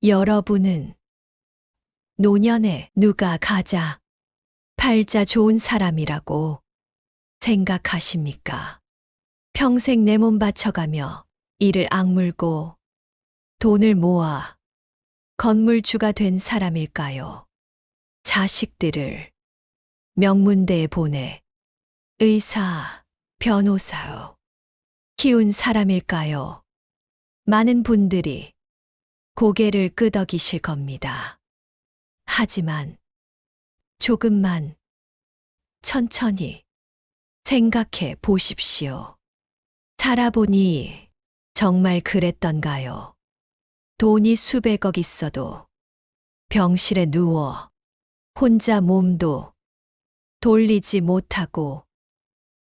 여러분은 노년에 누가 가장 팔자 좋은 사람이라고 생각하십니까? 평생 내 몸 바쳐가며 이를 악물고 돈을 모아 건물주가 된 사람일까요? 자식들을 명문대에 보내 의사, 변호사로 키운 사람일까요? 많은 분들이 고개를 끄덕이실 겁니다. 하지만 조금만 천천히 생각해 보십시오. 살아보니 정말 그랬던가요? 돈이 수백억 있어도 병실에 누워 혼자 몸도 돌리지 못하고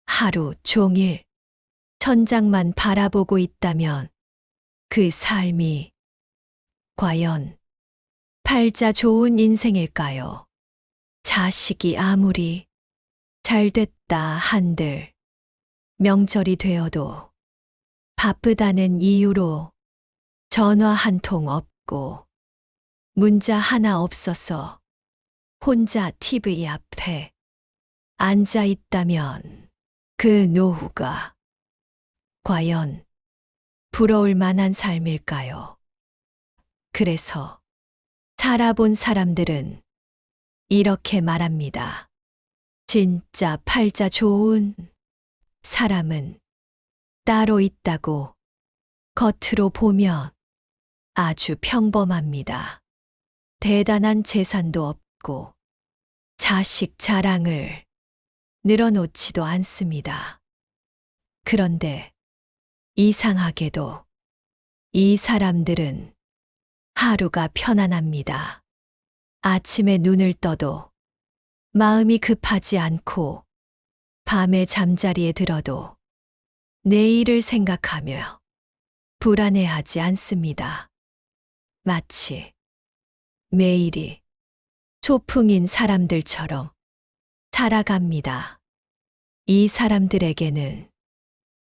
하루 종일 천장만 바라보고 있다면 그 삶이 과연 팔자 좋은 인생일까요? 자식이 아무리 잘됐다 한들 명절이 되어도 바쁘다는 이유로 전화 한 통 없고 문자 하나 없어서 혼자 TV 앞에 앉아 있다면 그 노후가 과연 부러울 만한 삶일까요? 그래서 살아본 사람들은 이렇게 말합니다. 진짜 팔자 좋은 사람은 따로 있다고. 겉으로 보면 아주 평범합니다. 대단한 재산도 없고 자식 자랑을 늘어놓지도 않습니다. 그런데 이상하게도 이 사람들은 하루가 편안합니다. 아침에 눈을 떠도 마음이 급하지 않고 밤에 잠자리에 들어도 내일을 생각하며 불안해하지 않습니다. 마치 매일이 소풍인 사람들처럼 살아갑니다. 이 사람들에게는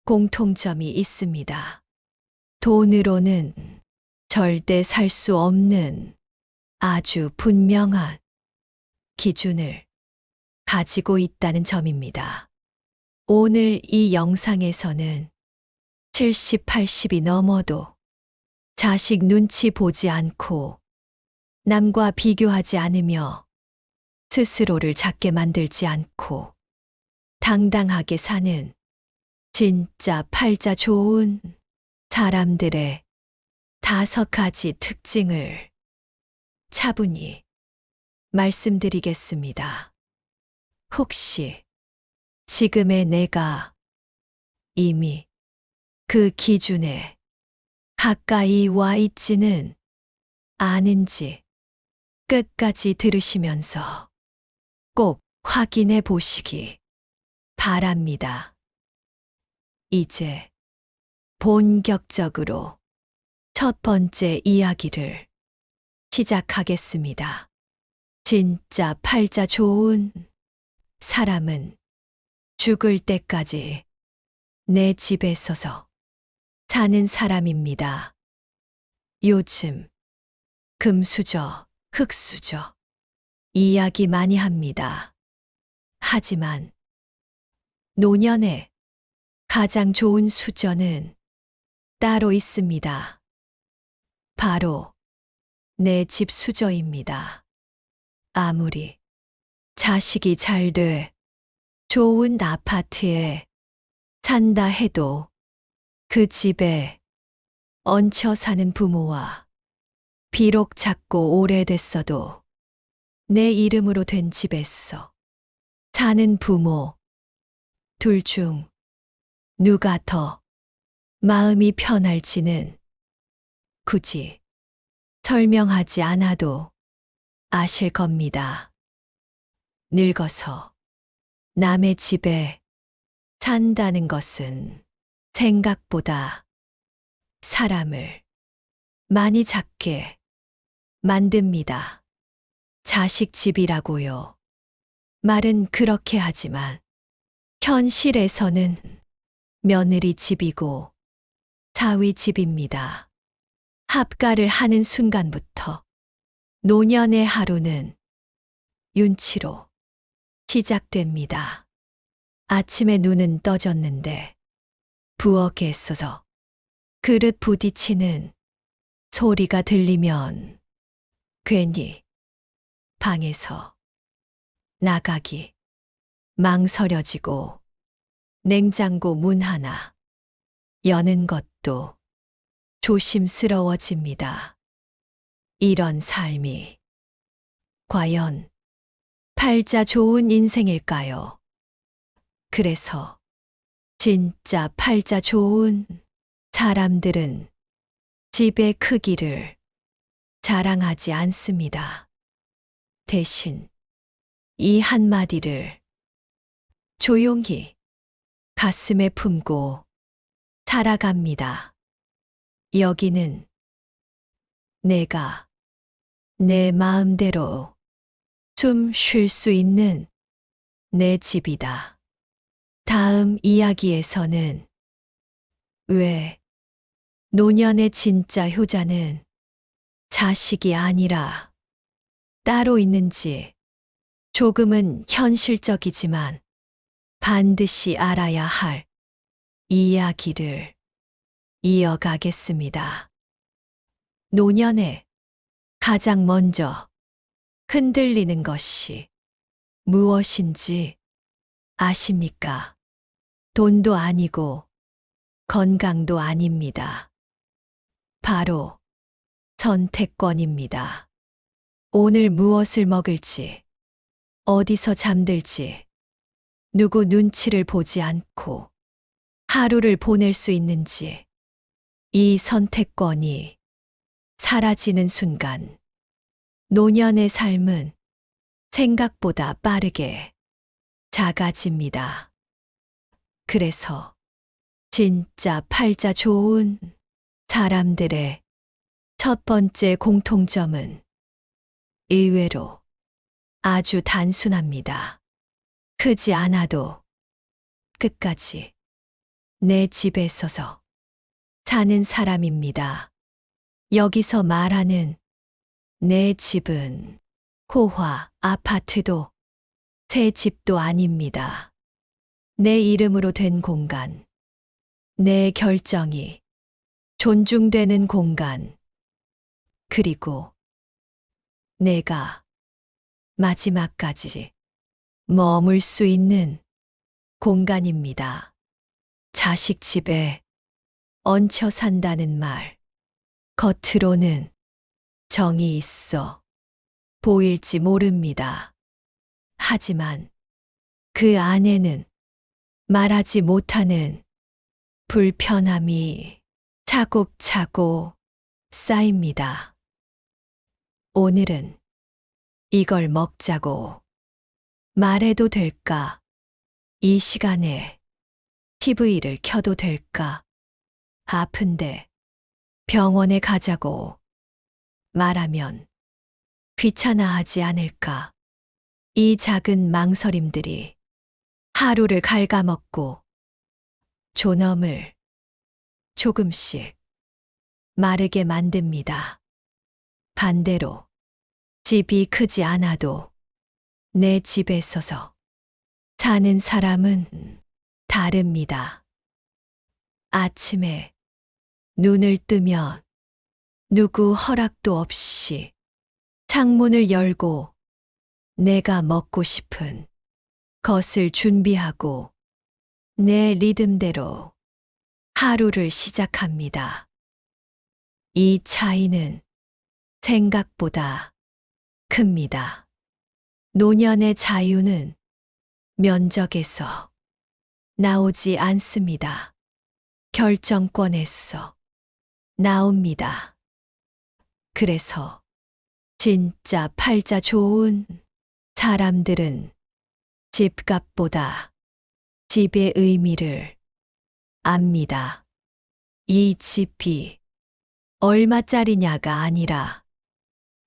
공통점이 있습니다. 돈으로는 절대 살 수 없는 아주 분명한 기준을 가지고 있다는 점입니다. 오늘 이 영상에서는 70, 80이 넘어도 자식 눈치 보지 않고 남과 비교하지 않으며 스스로를 작게 만들지 않고 당당하게 사는 진짜 팔자 좋은 사람들의 5가지 특징을 차분히 말씀드리겠습니다. 혹시 지금의 내가 이미 그 기준에 가까이 와 있지는 않은지 끝까지 들으시면서 꼭 확인해 보시기 바랍니다. 이제 본격적으로 첫 번째 이야기를 시작하겠습니다. 진짜 팔자 좋은 사람은 죽을 때까지 내 집에 서서 사는 사람입니다. 요즘 금수저, 흙수저 이야기 많이 합니다. 하지만 노년에 가장 좋은 수저는 따로 있습니다. 바로 내 집 수저입니다. 아무리 자식이 잘 돼 좋은 아파트에 산다 해도 그 집에 얹혀 사는 부모와 비록 작고 오래됐어도 내 이름으로 된 집에서 사는 부모 둘 중 누가 더 마음이 편할지는 굳이 설명하지 않아도 아실 겁니다. 늙어서 남의 집에 산다는 것은 생각보다 사람을 많이 작게 만듭니다. 자식 집이라고요. 말은 그렇게 하지만 현실에서는 며느리 집이고 사위 집입니다. 합가를 하는 순간부터 노년의 하루는 윤치로 시작됩니다. 아침에 눈은 떠졌는데 부엌에 있어서 그릇 부딪히는 소리가 들리면 괜히 방에서 나가기 망설여지고 냉장고 문 하나 여는 것도 조심스러워집니다. 이런 삶이 과연 팔자 좋은 인생일까요? 그래서 진짜 팔자 좋은 사람들은 집의 크기를 자랑하지 않습니다. 대신 이 한마디를 조용히 가슴에 품고 살아갑니다. 여기는 내가 내 마음대로 숨 쉴 수 있는 내 집이다. 다음 이야기에서는 왜 노년의 진짜 효자는 자식이 아니라 따로 있는지 조금은 현실적이지만 반드시 알아야 할 이야기를 이어가겠습니다. 노년에 가장 먼저 흔들리는 것이 무엇인지 아십니까? 돈도 아니고 건강도 아닙니다. 바로 선택권입니다. 오늘 무엇을 먹을지, 어디서 잠들지, 누구 눈치를 보지 않고 하루를 보낼 수 있는지, 이 선택권이 사라지는 순간, 노년의 삶은 생각보다 빠르게 작아집니다. 그래서 진짜 팔자 좋은 사람들의 첫 번째 공통점은 의외로 아주 단순합니다. 크지 않아도 끝까지 내 집에 서서 사는 사람입니다. 여기서 말하는 내 집은 호화 아파트도 새 집도 아닙니다. 내 이름으로 된 공간, 내 결정이 존중되는 공간, 그리고 내가 마지막까지 머물 수 있는 공간입니다. 자식 집에 얹혀 산다는 말, 겉으로는 정이 있어 보일지 모릅니다. 하지만 그 안에는 말하지 못하는 불편함이 차곡차곡 쌓입니다. 오늘은 이걸 먹자고 말해도 될까? 이 시간에 TV를 켜도 될까? 아픈데 병원에 가자고 말하면 귀찮아하지 않을까? 이 작은 망설임들이 하루를 갉아먹고 존엄을 조금씩 마르게 만듭니다. 반대로 집이 크지 않아도 내 집에 서서 사는 사람은 다릅니다. 아침에 눈을 뜨면 누구 허락도 없이 창문을 열고 내가 먹고 싶은 것을 준비하고 내 리듬대로 하루를 시작합니다. 이 차이는 생각보다 큽니다. 노년의 자유는 면적에서 나오지 않습니다. 결정권에서 나옵니다. 그래서 진짜 팔자 좋은 사람들은 집값보다 집의 의미를 압니다. 이 집이 얼마짜리냐가 아니라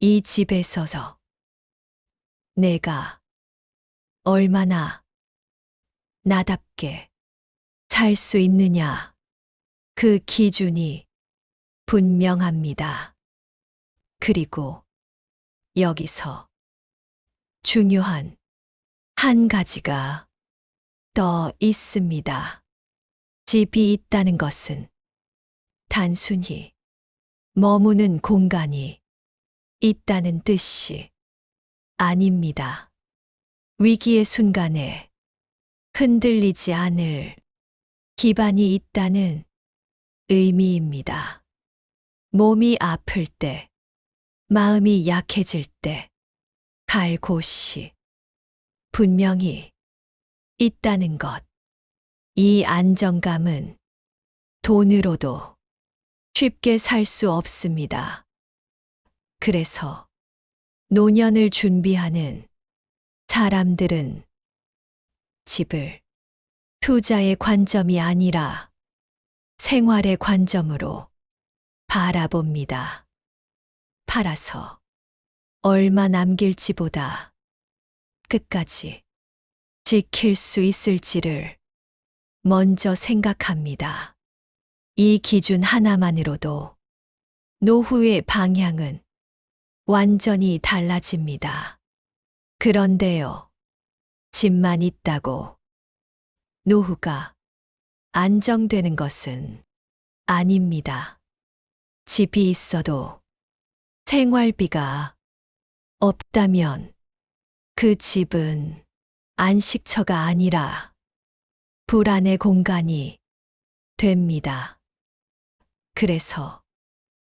이 집에 서서 내가 얼마나 나답게 살 수 있느냐, 그 기준이 분명합니다. 그리고 여기서 중요한 한 가지가 더 있습니다. 집이 있다는 것은 단순히 머무는 공간이 있다는 뜻이 아닙니다. 위기의 순간에 흔들리지 않을 기반이 있다는 의미입니다. 몸이 아플 때, 마음이 약해질 때, 갈 곳이 분명히 있다는 것. 이 안정감은 돈으로도 쉽게 살 수 없습니다. 그래서 노년을 준비하는 사람들은 집을 투자의 관점이 아니라 생활의 관점으로 바라봅니다. 팔아서 얼마 남길지보다 끝까지 지킬 수 있을지를 먼저 생각합니다. 이 기준 하나만으로도 노후의 방향은 완전히 달라집니다. 그런데요, 집만 있다고 노후가 안정되는 것은 아닙니다. 집이 있어도 생활비가 없다면 그 집은 안식처가 아니라 불안의 공간이 됩니다. 그래서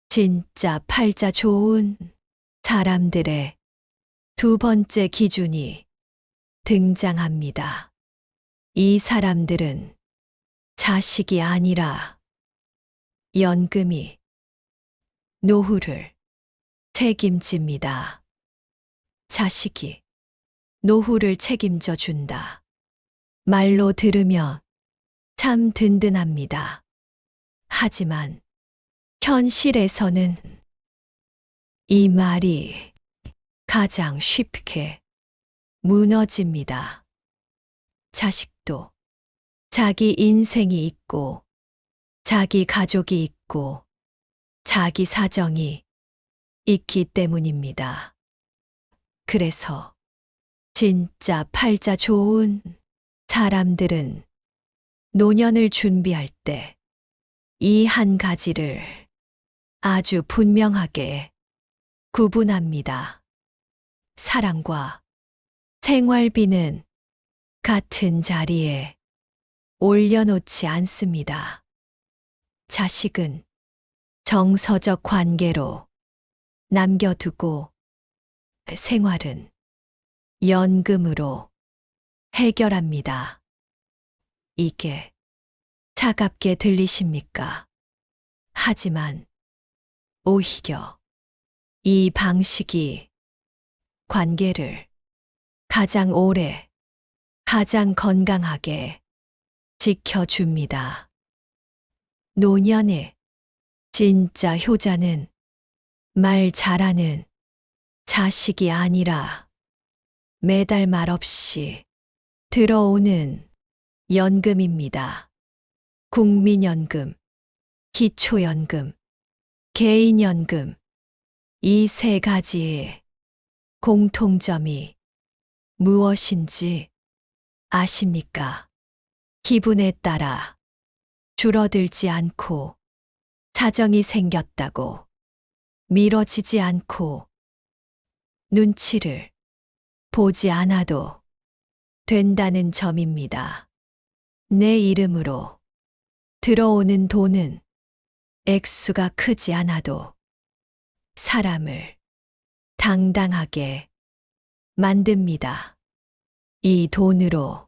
진짜 팔자 좋은 사람들의 두 번째 기준이 등장합니다. 이 사람들은 자식이 아니라 연금이 노후를 책임집니다. 자식이 노후를 책임져 준다. 말로 들으면 참 든든합니다. 하지만 현실에서는 이 말이 가장 쉽게 무너집니다. 자식도 자기 인생이 있고, 자기 가족이 있고, 자기 사정이 있기 때문입니다. 그래서 진짜 팔자 좋은 사람들은 노년을 준비할 때 이 한 가지를 아주 분명하게 구분합니다. 사랑과 생활비는 같은 자리에 올려놓지 않습니다. 자식은 정서적 관계로 남겨두고 생활은 연금으로 해결합니다. 이게 차갑게 들리십니까? 하지만 오히려 이 방식이 관계를 가장 오래, 가장 건강하게 지켜줍니다. 노년의 진짜 효자는 말 잘하는 자식이 아니라 매달 말없이 들어오는 연금입니다. 국민연금, 기초연금, 개인연금, 이 세 가지의 공통점이 무엇인지 아십니까? 기분에 따라 줄어들지 않고, 사정이 생겼다고 미뤄지지 않고, 눈치를 보지 않아도 된다는 점입니다. 내 이름으로 들어오는 돈은 액수가 크지 않아도 사람을 당당하게 만듭니다. 이 돈으로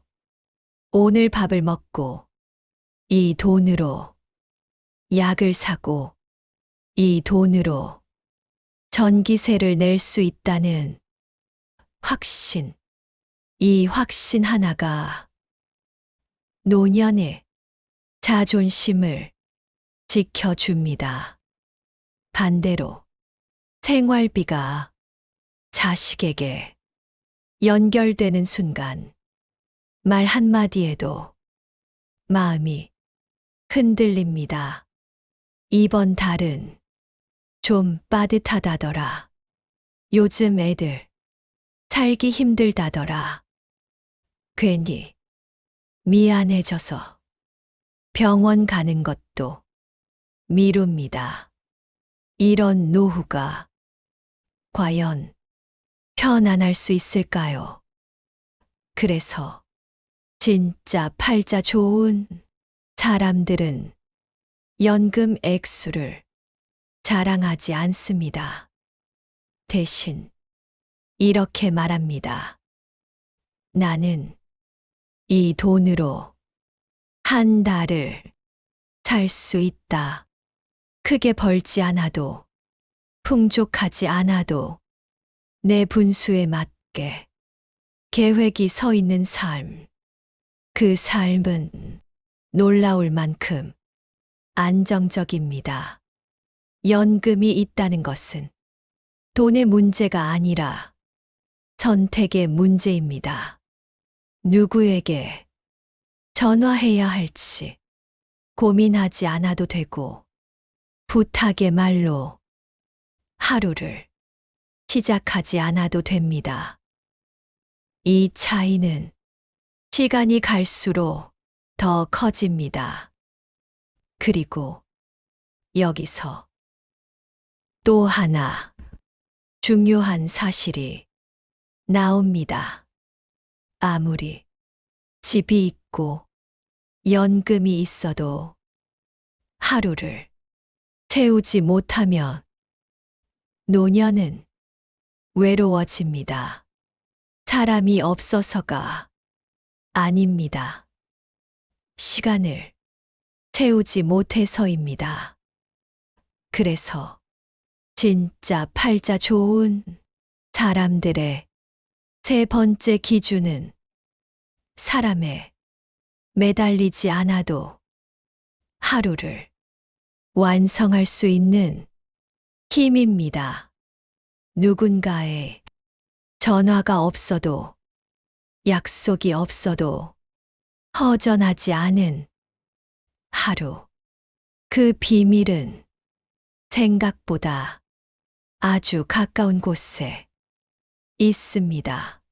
오늘 밥을 먹고, 이 돈으로 약을 사고, 이 돈으로 전기세를 낼 수 있다는 확신, 이 확신 하나가 노년의 자존심을 지켜줍니다. 반대로 생활비가 자식에게 연결되는 순간 말 한마디에도 마음이 흔들립니다. 이번 달은 좀 빠듯하다더라. 요즘 애들 살기 힘들다더라. 괜히 미안해져서 병원 가는 것도 미룹니다. 이런 노후가 과연 편안할 수 있을까요? 그래서 진짜 팔자 좋은 사람들은 연금 액수를 자랑하지 않습니다. 대신 이렇게 말합니다. 나는 이 돈으로 한 달을 살 수 있다. 크게 벌지 않아도, 풍족하지 않아도 내 분수에 맞게 계획이 서 있는 삶. 그 삶은 놀라울 만큼 안정적입니다. 연금이 있다는 것은 돈의 문제가 아니라 선택의 문제입니다. 누구에게 전화해야 할지 고민하지 않아도 되고, 부탁의 말로 하루를 시작하지 않아도 됩니다. 이 차이는 시간이 갈수록 더 커집니다. 그리고 여기서 또 하나 중요한 사실이 나옵니다. 아무리 집이 있고 연금이 있어도 하루를 채우지 못하면 노년은 외로워집니다. 사람이 없어서가 아닙니다. 시간을 채우지 못해서입니다. 그래서 진짜 팔자 좋은 사람들의 세 번째 기준은 사람에 매달리지 않아도 하루를 완성할 수 있는 힘입니다. 누군가의 전화가 없어도, 약속이 없어도 허전하지 않은 하루. 그 비밀은 생각보다 아주 가까운 곳에 있습니다.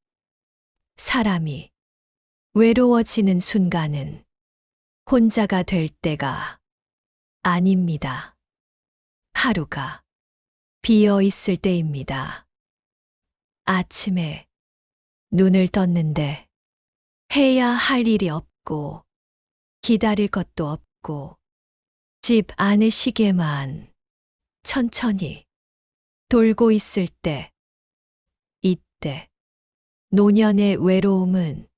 사람이 외로워지는 순간은 혼자가 될 때가 아닙니다. 하루가 비어 있을 때입니다. 아침에 눈을 떴는데 해야 할 일이 없고 기다릴 것도 없고 집 안의 시계만 천천히 돌고 있을 때, 이때 노년의 외로움은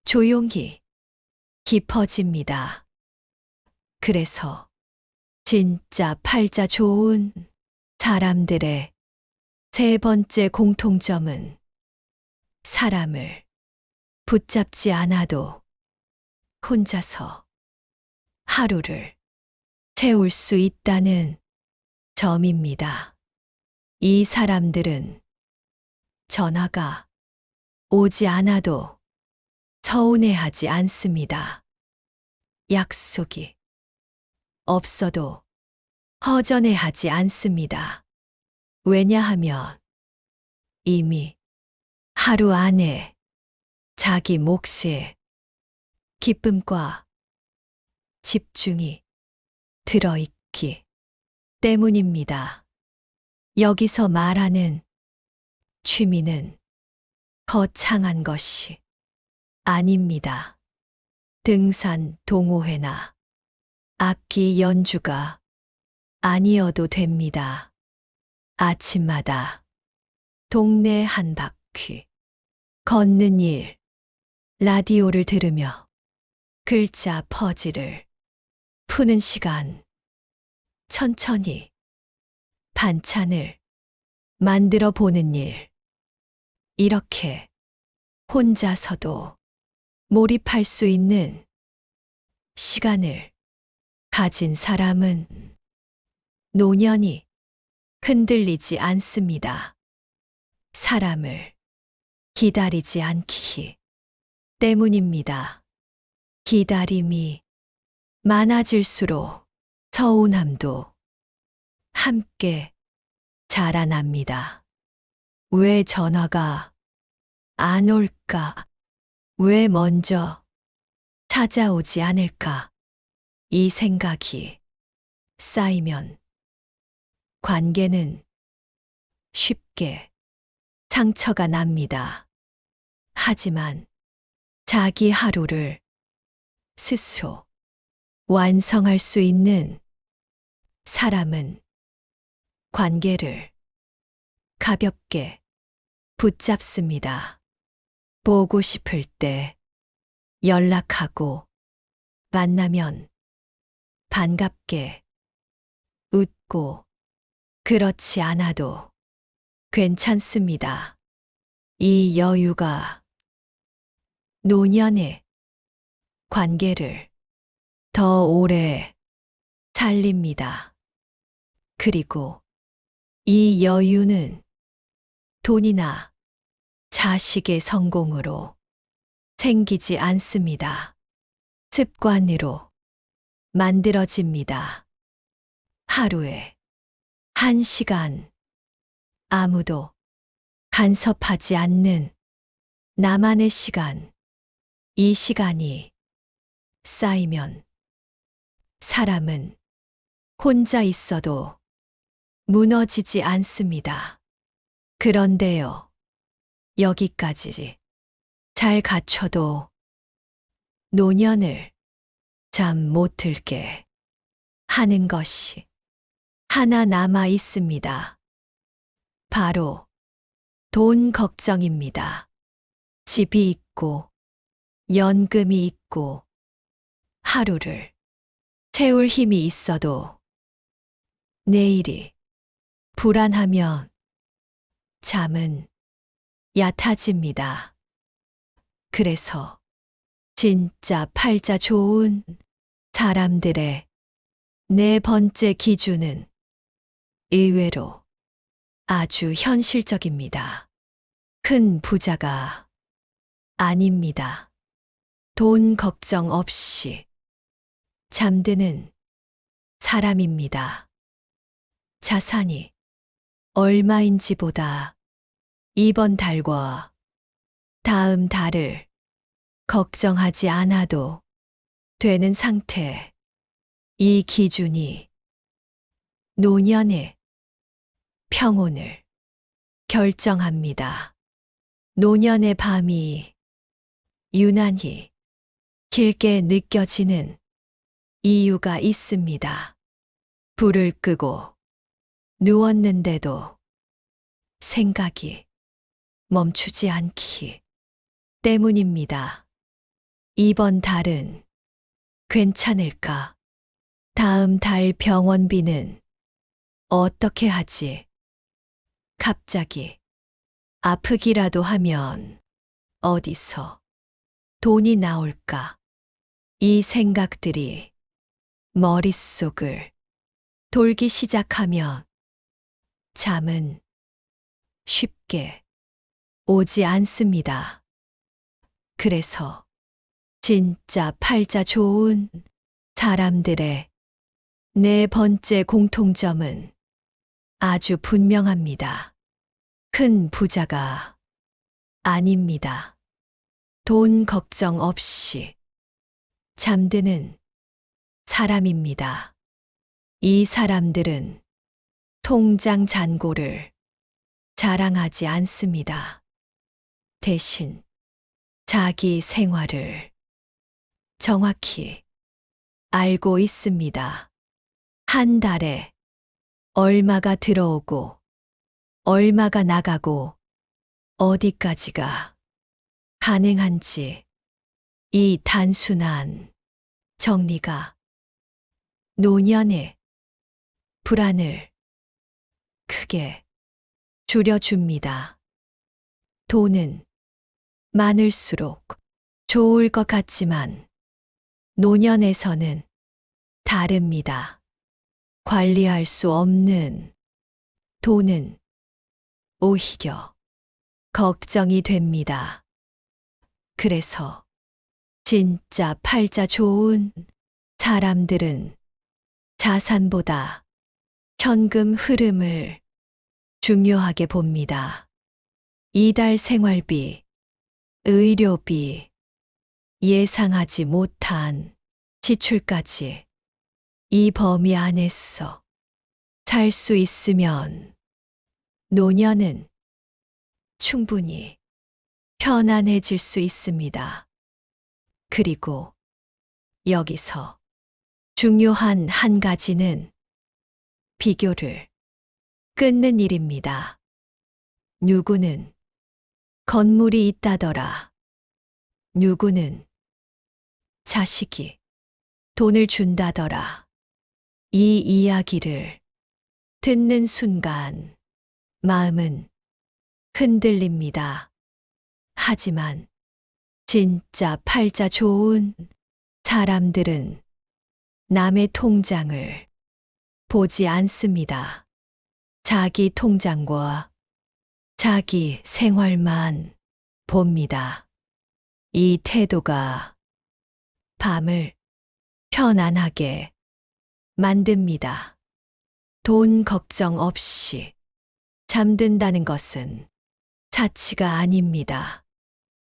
조용히 깊어집니다. 그래서 진짜 팔자 좋은 사람들의 세 번째 공통점은 사람을 붙잡지 않아도 혼자서 하루를 채울 수 있다는 점입니다. 이 사람들은 전화가 오지 않아도 서운해하지 않습니다. 약속이 없어도 허전해하지 않습니다. 왜냐하면 이미 하루 안에 자기 몫에 기쁨과 집중이 들어있기 때문입니다. 여기서 말하는 취미는 거창한 것이 아닙니다. 등산 동호회나 악기 연주가 아니어도 됩니다. 아침마다 동네 한 바퀴 걷는 일, 라디오를 들으며 글자 퍼즐을 푸는 시간, 천천히 반찬을 만들어 보는 일, 이렇게 혼자서도 몰입할 수 있는 시간을 가진 사람은 노년이 흔들리지 않습니다. 사람을 기다리지 않기 때문입니다. 기다림이 많아질수록 서운함도 함께 자라납니다. 왜 전화가 안 올까? 왜 먼저 찾아오지 않을까? 이 생각이 쌓이면 관계는 쉽게 상처가 납니다. 하지만 자기 하루를 스스로 완성할 수 있는 사람은 관계를 가볍게 붙잡습니다. 보고 싶을 때 연락하고 만나면 반갑게 웃고 그렇지 않아도 괜찮습니다. 이 여유가 노년의 관계를 더 오래 살립니다. 그리고 이 여유는 돈이나 자식의 성공으로 생기지 않습니다. 습관으로 만들어집니다. 하루에 1시간 아무도 간섭하지 않는 나만의 시간. 이 시간이 쌓이면 사람은 혼자 있어도 무너지지 않습니다. 그런데요, 여기까지 잘 갖춰도 노년을 잠 못 들게 하는 것이 하나 남아 있습니다. 바로 돈 걱정입니다. 집이 있고 연금이 있고 하루를 채울 힘이 있어도 내일이 불안하면 잠은 얕아집니다. 그래서 진짜 팔자 좋은 사람들의 네 번째 기준은 의외로 아주 현실적입니다. 큰 부자가 아닙니다. 돈 걱정 없이 잠드는 사람입니다. 자산이 얼마인지보다 이번 달과 다음 달을 걱정하지 않아도 되는 상태. 이 기준이 노년의 평온을 결정합니다. 노년의 밤이 유난히 길게 느껴지는 이유가 있습니다. 불을 끄고 누웠는데도 생각이 멈추지 않기 때문입니다. 이번 달은 괜찮을까? 다음 달 병원비는 어떻게 하지? 갑자기 아프기라도 하면 어디서 돈이 나올까? 이 생각들이 머릿속을 돌기 시작하면 잠은 쉽게 오지 않습니다. 그래서 진짜 팔자 좋은 사람들의 네 번째 공통점은 아주 분명합니다. 큰 부자가 아닙니다. 돈 걱정 없이 잠드는 사람입니다. 이 사람들은 통장 잔고를 자랑하지 않습니다. 대신 자기 생활을 정확히 알고 있습니다. 한 달에 얼마가 들어오고 얼마가 나가고 어디까지가 가능한지 이 단순한 정리가 노년의 불안을 크게 줄여줍니다. 돈은 많을수록 좋을 것 같지만 노년에서는 다릅니다. 관리할 수 없는 돈은 오히려 걱정이 됩니다. 그래서 진짜 팔자 좋은 사람들은 자산보다 현금 흐름을 중요하게 봅니다. 이달 생활비, 의료비, 예상하지 못한 지출까지 이 범위 안에서 살 수 있으면 노년은 충분히 편안해질 수 있습니다. 그리고 여기서 중요한 한 가지는 비교를 끊는 일입니다. 누구는 건물이 있다더라. 누구는 자식이 돈을 준다더라. 이 이야기를 듣는 순간 마음은 흔들립니다. 하지만 진짜 팔자 좋은 사람들은 남의 통장을 보지 않습니다. 자기 통장과 자기 생활만 봅니다. 이 태도가 밤을 편안하게 만듭니다. 돈 걱정 없이 잠든다는 것은 사치가 아닙니다.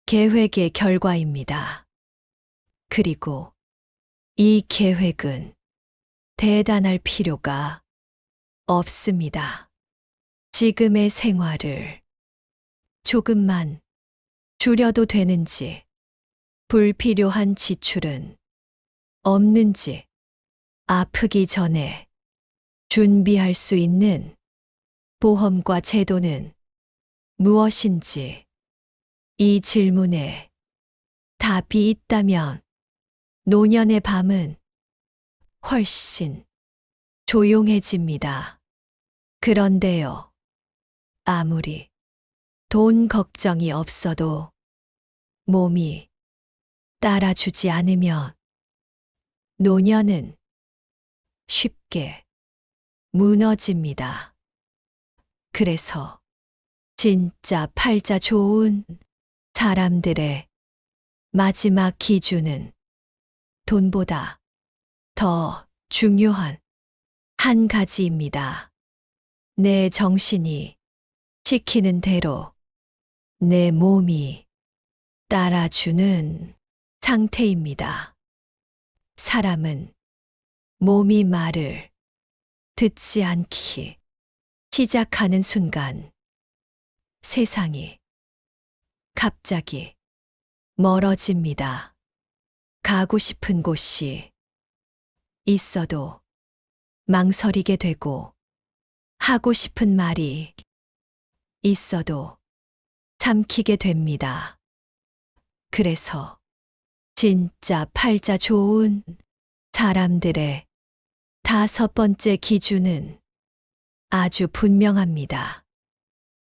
계획의 결과입니다. 그리고 이 계획은 대단할 필요가 없습니다. 지금의 생활을 조금만 줄여도 되는지, 불필요한 지출은 없는지, 아프기 전에 준비할 수 있는 보험과 제도는 무엇인지, 이 질문에 답이 있다면 노년의 밤은 훨씬 조용해집니다. 그런데요, 아무리 돈 걱정이 없어도 몸이 따라주지 않으면 노년은 쉽게 무너집니다. 그래서 진짜 팔자 좋은 사람들의 마지막 기준은 돈보다 더 중요한 한 가지입니다. 내 정신이 시키는 대로 내 몸이 따라주는 상태입니다. 사람은 몸이 말을 듣지 않기 시작하는 순간 세상이 갑자기 멀어집니다. 가고 싶은 곳이 있어도 망설이게 되고, 하고 싶은 말이 있어도 삼키게 됩니다. 그래서 진짜 팔자 좋은 사람들의 5번째 기준은 아주 분명합니다.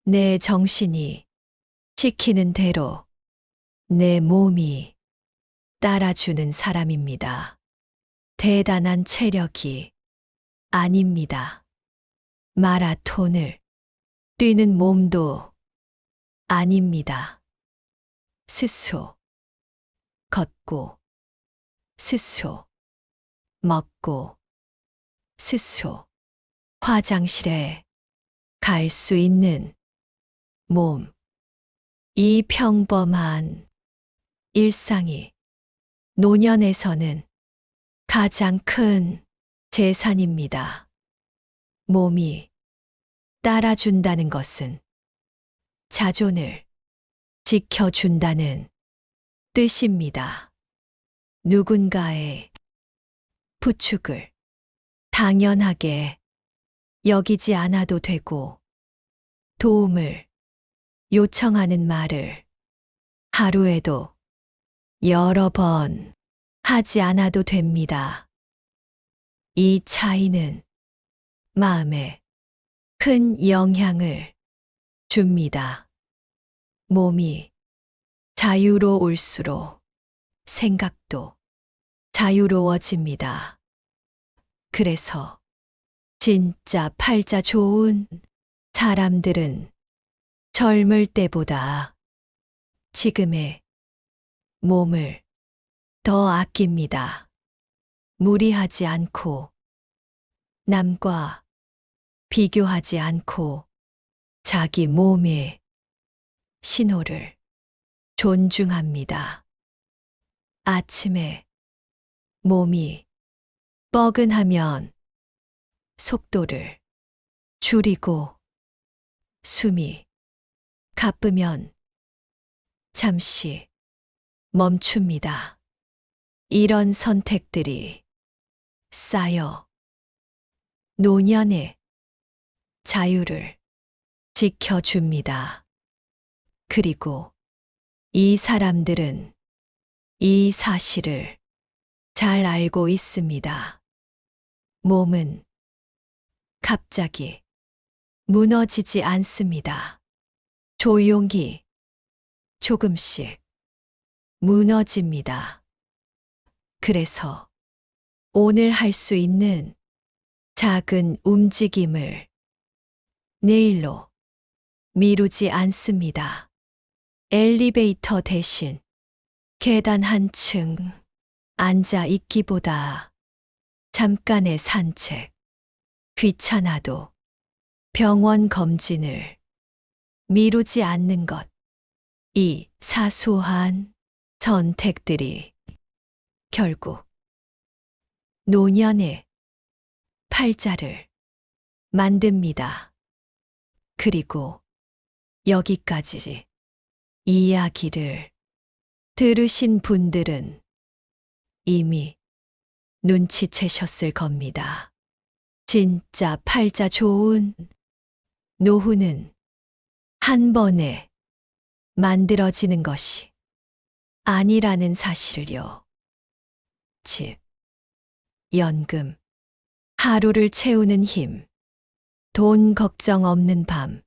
내 정신이 시키는 대로 내 몸이 따라주는 사람입니다. 대단한 체력이 아닙니다. 마라톤을 뛰는 몸도 아닙니다. 스스로 걷고, 스스로 먹고, 스스로 화장실에 갈 수 있는 몸. 이 평범한 일상이 노년에서는 가장 큰 재산입니다. 몸이 따라준다는 것은 자존을 지켜준다는 뜻입니다. 누군가의 부축을 당연하게 여기지 않아도 되고, 도움을 요청하는 말을 하루에도 여러 번 하지 않아도 됩니다. 이 차이는 마음에 큰 영향을 줍니다. 몸이 자유로울수록 생각도 자유로워집니다. 그래서 진짜 팔자 좋은 사람들은 젊을 때보다 지금의 몸을 더 아낍니다. 무리하지 않고 남과 비교하지 않고 자기 몸의 신호를 존중합니다. 아침에 몸이 뻐근하면 속도를 줄이고 숨이 가쁘면 잠시 멈춥니다. 이런 선택들이 쌓여 노년의 자유를 지켜줍니다. 그리고 이 사람들은 이 사실을 잘 알고 있습니다. 몸은 갑자기 무너지지 않습니다. 조용히 조금씩 무너집니다. 그래서 오늘 할 수 있는 작은 움직임을 내일로 미루지 않습니다. 엘리베이터 대신 계단 한층 앉아 있기보다 잠깐의 산책, 귀찮아도 병원 검진을 미루지 않는 것. 이 사소한 선택들이 결국 노년의 팔자를 만듭니다. 그리고 여기까지 이야기를 들으신 분들은 이미 눈치채셨을 겁니다. 진짜 팔자 좋은 노후는 한 번에 만들어지는 것이 아니라는 사실을요. 집, 연금, 하루를 채우는 힘, 돈 걱정 없는 밤,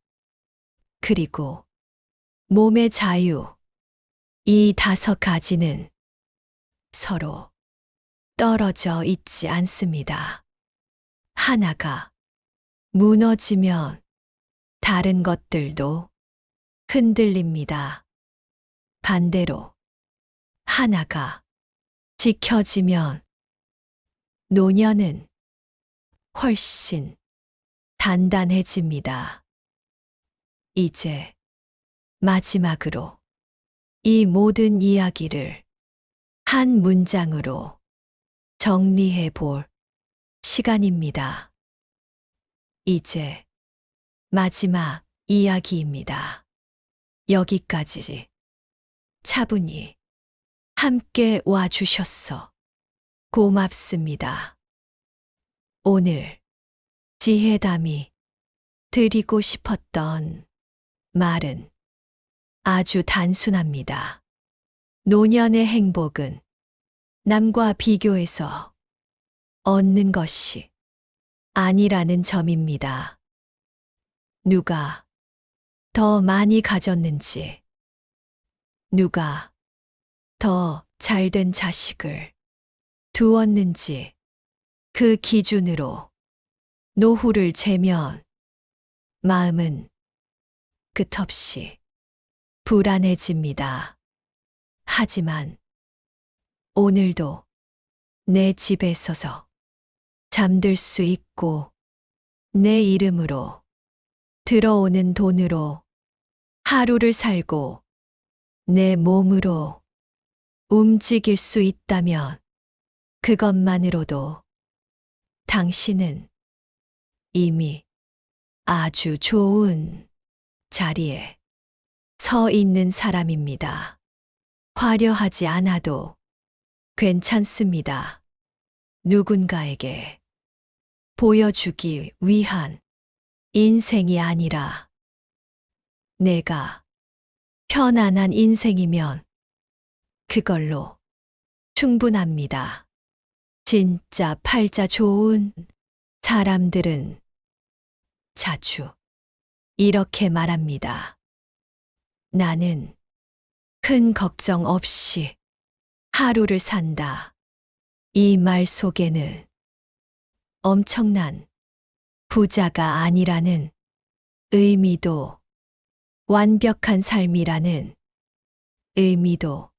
그리고 몸의 자유, 이 5가지는 서로 떨어져 있지 않습니다. 하나가 무너지면 다른 것들도 흔들립니다. 반대로 하나가 지켜지면 노년은 훨씬 단단해집니다. 이제 마지막으로 이 모든 이야기를 한 문장으로 정리해 볼 시간입니다. 이제 마지막 이야기입니다. 여기까지 차분히 함께 와주셨어 고맙습니다. 오늘 지혜담이 드리고 싶었던 말은 아주 단순합니다. 노년의 행복은 남과 비교해서 얻는 것이 아니라는 점입니다. 누가 더 많이 가졌는지, 누가 더 잘된 자식을 두었는지 그 기준으로 노후를 재면 마음은 끝없이 불안해집니다. 하지만 오늘도 내 집에 서서 잠들 수 있고 내 이름으로 들어오는 돈으로 하루를 살고 내 몸으로 움직일 수 있다면 그것만으로도 당신은 이미 아주 좋은 자리에 서 있는 사람입니다. 화려하지 않아도 괜찮습니다. 누군가에게 보여주기 위한 인생이 아니라 내가 편안한 인생이면 그걸로 충분합니다. 진짜 팔자 좋은 사람들은 자주 이렇게 말합니다. 나는 큰 걱정 없이 하루를 산다. 이 말 속에는 엄청난 부자가 아니라는 의미도, 완벽한 삶이라는 의미도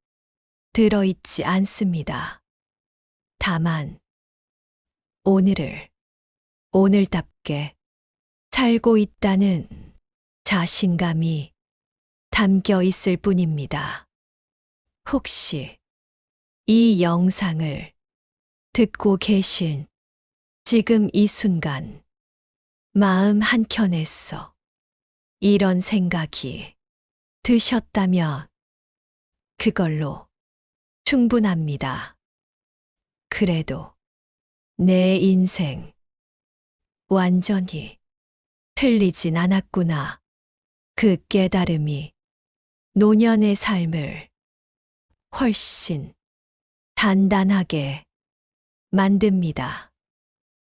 들어있지 않습니다. 다만 오늘을 오늘답게 살고 있다는 자신감이 담겨 있을 뿐입니다. 혹시 이 영상을 듣고 계신 지금 이 순간 마음 한켠에서 이런 생각이 드셨다면 그걸로 충분합니다. 그래도 내 인생 완전히 틀리진 않았구나. 그 깨달음이 노년의 삶을 훨씬 단단하게 만듭니다.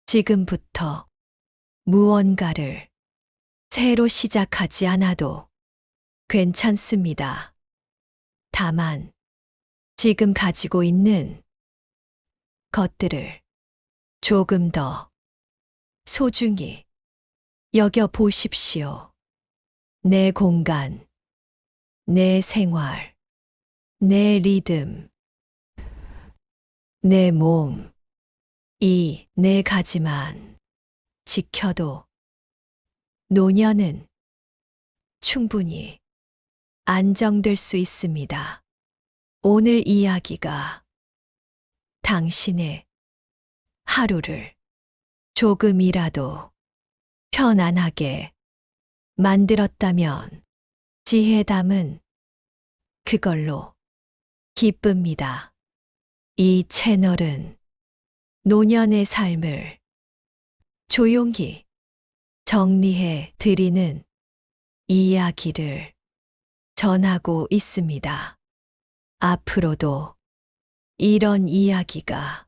지금부터 무언가를 새로 시작하지 않아도 괜찮습니다. 다만 지금 가지고 있는 것들을 조금 더 소중히 여겨 보십시오. 내 공간, 내 생활, 내 리듬, 내 몸, 이 네 가지만 지켜도 노년은 충분히 안정될 수 있습니다. 오늘 이야기가 당신의 하루를 조금이라도 편안하게 만들었다면 지혜담은 그걸로 기쁩니다. 이 채널은 노년의 삶을 조용히 정리해 드리는 이야기를 전하고 있습니다. 앞으로도 이런 이야기가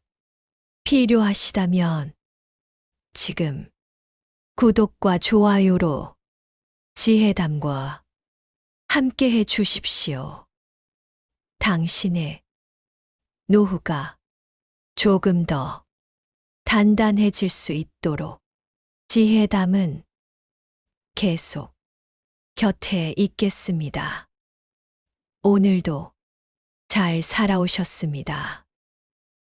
필요하시다면 지금 구독과 좋아요로 지혜담과 함께 해 주십시오. 당신의 노후가 조금 더 단단해질 수 있도록 지혜담은 계속 곁에 있겠습니다. 오늘도 잘 살아오셨습니다.